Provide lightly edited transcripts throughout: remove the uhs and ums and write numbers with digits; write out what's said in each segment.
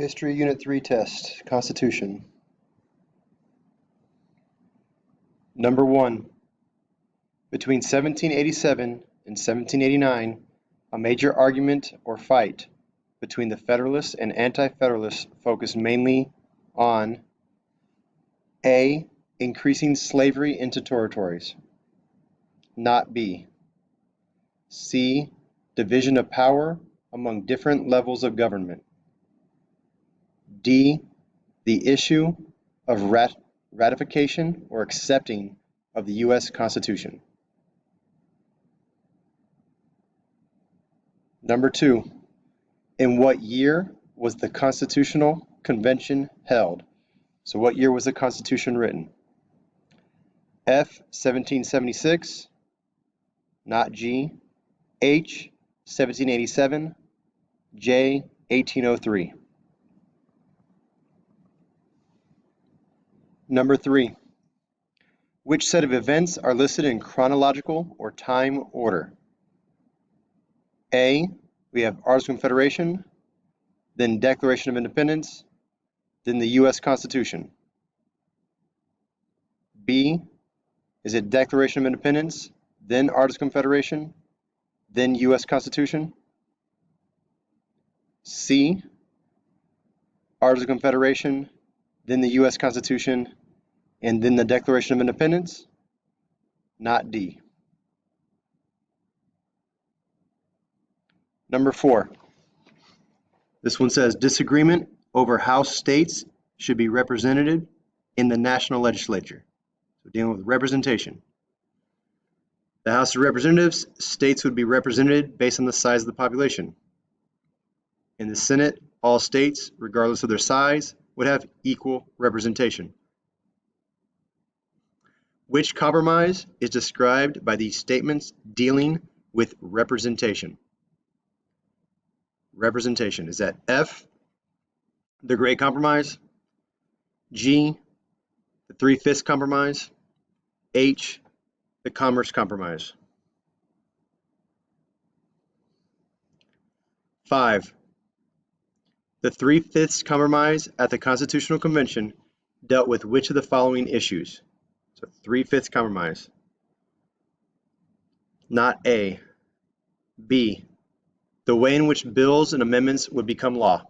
History Unit 3 test, Constitution. Number 1. Between 1787 and 1789, a major argument or fight between the Federalists and Anti-Federalists focused mainly on A. Increasing slavery into territories. Not B. C. Division of power among different levels of government. D. The issue of ratification or accepting of the U.S. Constitution. Number 2. In what year was the Constitutional Convention held? So what year was the Constitution written? F. 1776, not G. H. 1787, J. 1803. Number 3. Which set of events are listed in chronological or time order? A. We have Articles of Confederation, then Declaration of Independence, then the U.S. Constitution. B. Is it Declaration of Independence, then Articles of Confederation, then U.S. Constitution? C. Articles of Confederation, then the U.S. Constitution, and then the Declaration of Independence? Not D. Number 4. This one says disagreement over how states should be represented in the national legislature. So dealing with representation. The House of Representatives, states would be represented based on the size of the population. In the Senate, all states, regardless of their size, would have equal representation. Which compromise is described by these statements dealing with representation? Representation. Is that F, the Great Compromise, G, the Three-Fifths Compromise, H, the Commerce Compromise? 5. The Three-Fifths Compromise at the Constitutional Convention dealt with which of the following issues? So Three-Fifths Compromise. Not A. B. The way in which bills and amendments would become law.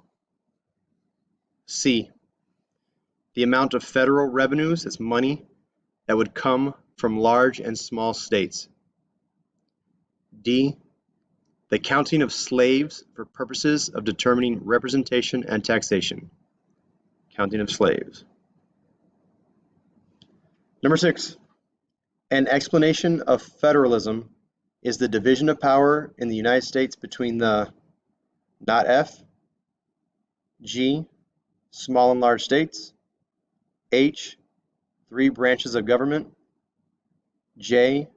C. The amount of federal revenues, that's money, that would come from large and small states. D. The counting of slaves for purposes of determining representation and taxation. Counting of slaves. Number 6. An explanation of federalism is the division of power in the United States between the not F, G, small and large states, H, 3 branches of government, J,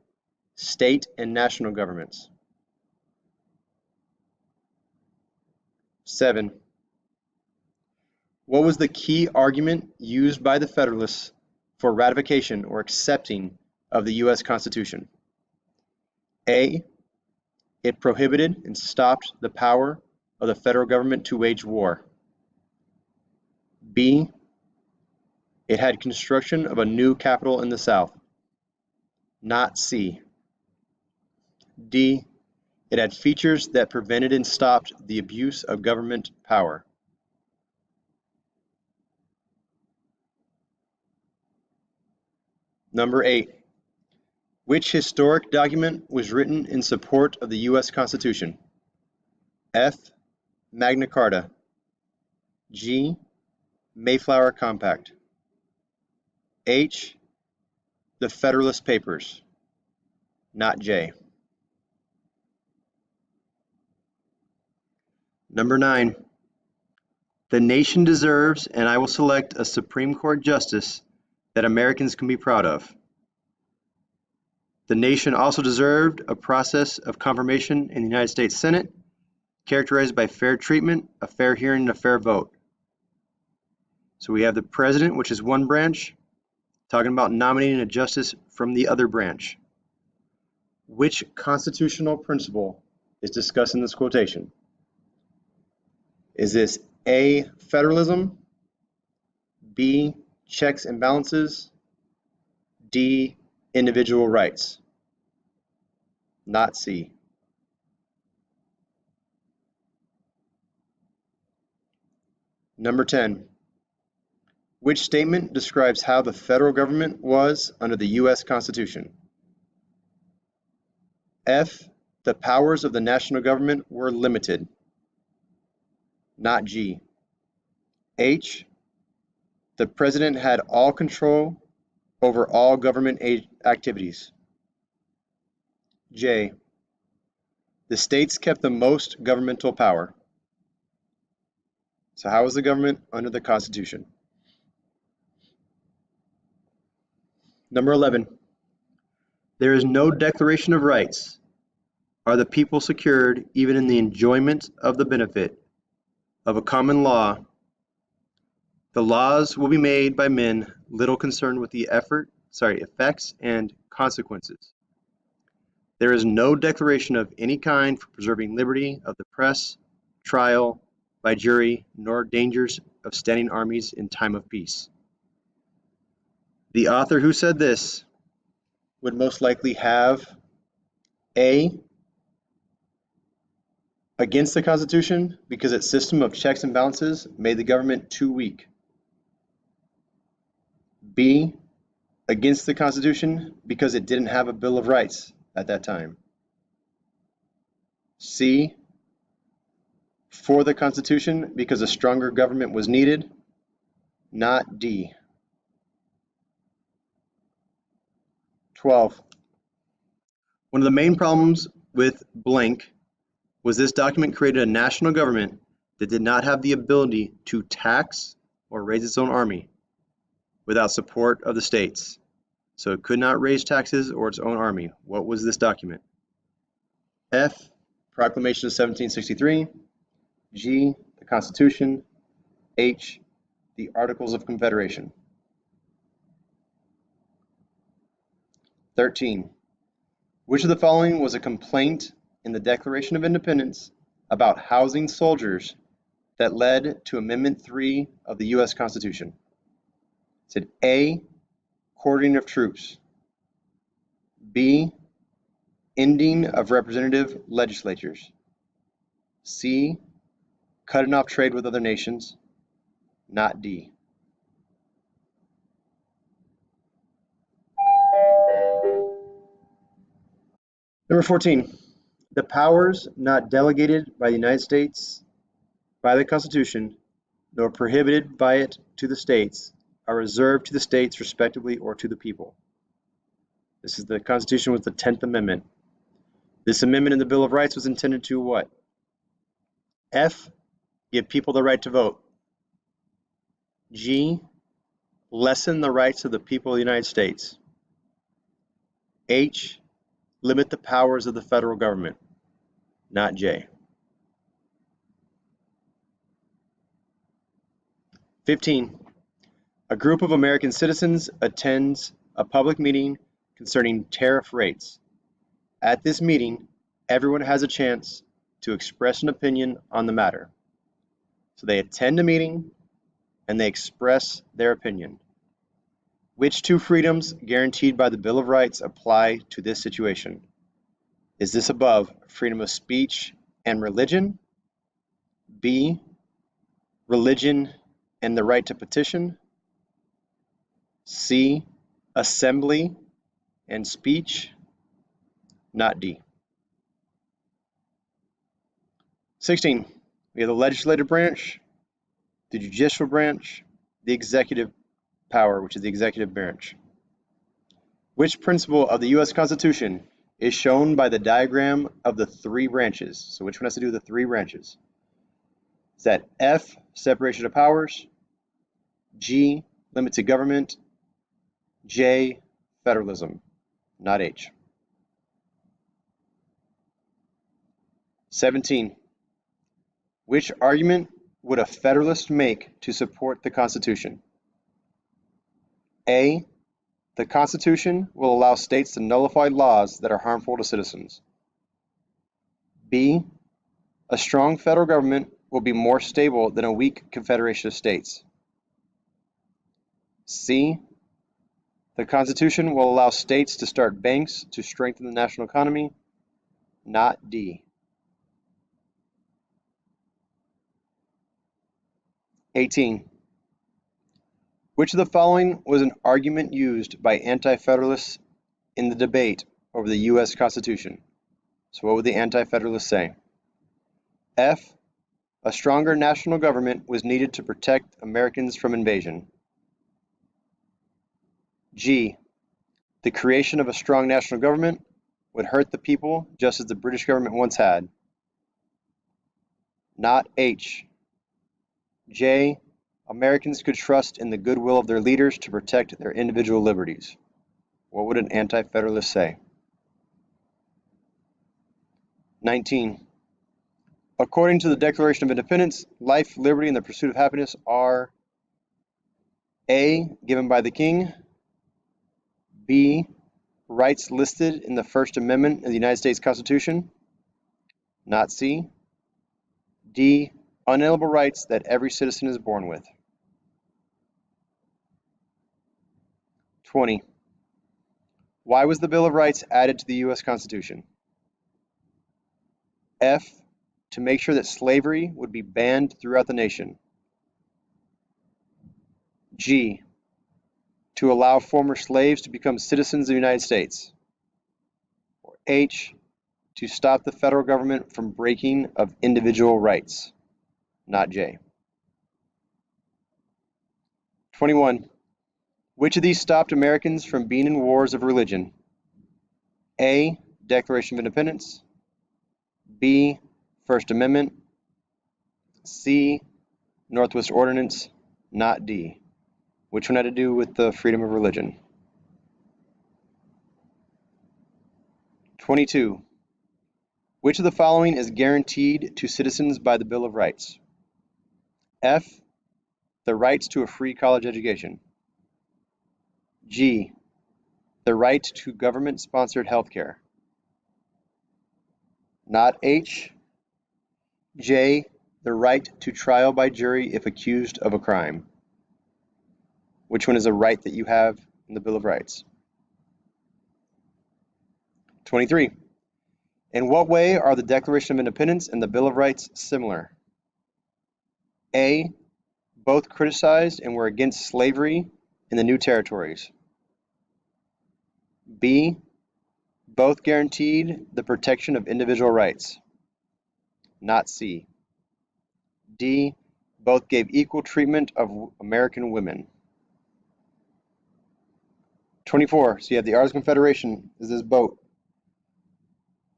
state and national governments. 7. What was the key argument used by the Federalists for ratification or accepting of the U.S. Constitution? A. It prohibited and stopped the power of the federal government to wage war. B. It had construction of a new capital in the South. Not C. D. It had features that prevented and stopped the abuse of government power. Number 8. Which historic document was written in support of the U.S. Constitution? F. Magna Carta. G. Mayflower Compact. H. The Federalist Papers. Not J. Number 9. The nation deserves, and I will select a Supreme Court justice that Americans can be proud of. The nation also deserved a process of confirmation in the United States Senate, characterized by fair treatment, a fair hearing, and a fair vote. So we have the president, which is one branch, talking about nominating a justice from the other branch. Which constitutional principle is discussed in this quotation? Is this A, federalism, B, checks and balances, D, individual rights. Not C. Number 10. Which statement describes how the federal government was under the U.S. Constitution? F, the powers of the national government were limited. Not G. H, the president had all control over all government activities. J, the states kept the most governmental power. So how was the government under the Constitution? Number 11. There is no Declaration of Rights. Are the people secured even in the enjoyment of the benefit of a common law? The laws will be made by men little concerned with the effects and consequences. There is no declaration of any kind for preserving liberty of the press, trial by jury, nor dangers of standing armies in time of peace. The author who said this would most likely have A, against the Constitution because its system of checks and balances made the government too weak. B, against the Constitution because it didn't have a Bill of Rights at that time. C, for the Constitution because a stronger government was needed. Not D. 12. One of the main problems with blank was this document created a national government that did not have the ability to tax or raise its own army without support of the states. So it could not raise taxes or its own army. What was this document? F, Proclamation of 1763. G, the Constitution. H, the Articles of Confederation. 13. Which of the following was a complaint in the Declaration of Independence about housing soldiers that led to Amendment 3 of the U.S. Constitution? It said A, quartering of troops. B, ending of representative legislatures. C, cutting off trade with other nations. Not D. Number 14. The powers not delegated by the United States by the Constitution, nor prohibited by it to the states, are reserved to the states respectively or to the people. This is the Constitution was the 10th Amendment. This amendment in the Bill of Rights was intended to what? F, give people the right to vote. G, lessen the rights of the people of the United States. H, limit the powers of the federal government. Not J. 15. A group of American citizens attends a public meeting concerning tariff rates. At this meeting, everyone has a chance to express an opinion on the matter. So they attend a meeting and they express their opinion. Which two freedoms guaranteed by the Bill of Rights apply to this situation? Is this above freedom of speech and religion? B, religion and the right to petition? C, assembly and speech? Not D. 16. We have the legislative branch, the judicial branch, the executive power, which is the executive branch. Which principle of the U.S. Constitution is shown by the diagram of the three branches? So which one has to do with the three branches? Is that F, separation of powers, G, limit to government, J, federalism, not H. 17. Which argument would a federalist make to support the Constitution? A, the Constitution will allow states to nullify laws that are harmful to citizens. B, a strong federal government will be more stable than a weak confederation of states. C. The Constitution will allow states to start banks to strengthen the national economy. Not D. 18. Which of the following was an argument used by anti-federalists in the debate over the U.S. Constitution? So what would the anti-federalists say? F. A stronger national government was needed to protect Americans from invasion. G. The creation of a strong national government would hurt the people just as the British government once had. Not H. J. Americans could trust in the goodwill of their leaders to protect their individual liberties. What would an anti-federalist say? 19. According to the Declaration of Independence, life, liberty, and the pursuit of happiness are A. Given by the King, B. Rights listed in the First Amendment of the United States Constitution, not C. D. Unalienable rights that every citizen is born with. 20. Why was the Bill of Rights added to the U.S. Constitution? F. To make sure that slavery would be banned throughout the nation. G. To allow former slaves to become citizens of the United States. Or H. To stop the federal government from breaking of individual rights. Not J. 21. Which of these stopped Americans from being in wars of religion? A. Declaration of Independence. B. First Amendment. C. Northwest Ordinance. Not D. Which one had to do with the freedom of religion? 22. Which of the following is guaranteed to citizens by the Bill of Rights? F. The rights to a free college education. G. The right to government-sponsored health care. Not H. J. The right to trial by jury if accused of a crime. Which one is a right that you have in the Bill of Rights? 23. In what way are the Declaration of Independence and the Bill of Rights similar? A. Both criticized and were against slavery in the new territories. B. Both guaranteed the protection of individual rights. Not C. D. Both gave equal treatment of American women. 24. So you have the Articles of Confederation is this boat.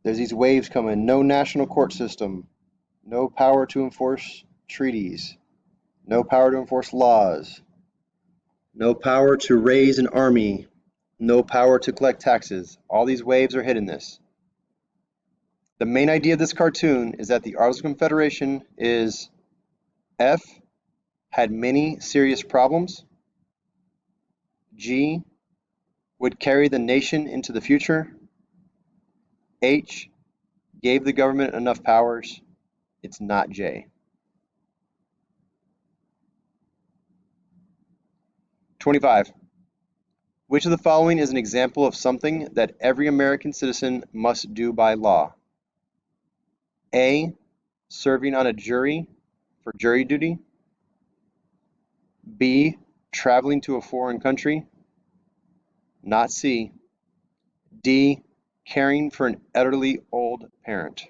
There's these waves coming. No national court system. No power to enforce treaties. No power to enforce laws. No power to raise an army. No power to collect taxes. All these waves are hitting this. The main idea of this cartoon is that the Articles of Confederation is F. Had many serious problems. G. Would carry the nation into the future. H. Gave the government enough powers. It's not J. 25. Which of the following is an example of something that every American citizen must do by law? A. Serving on a jury for jury duty. B. Traveling to a foreign country. Not C. D. Caring for an elderly old parent.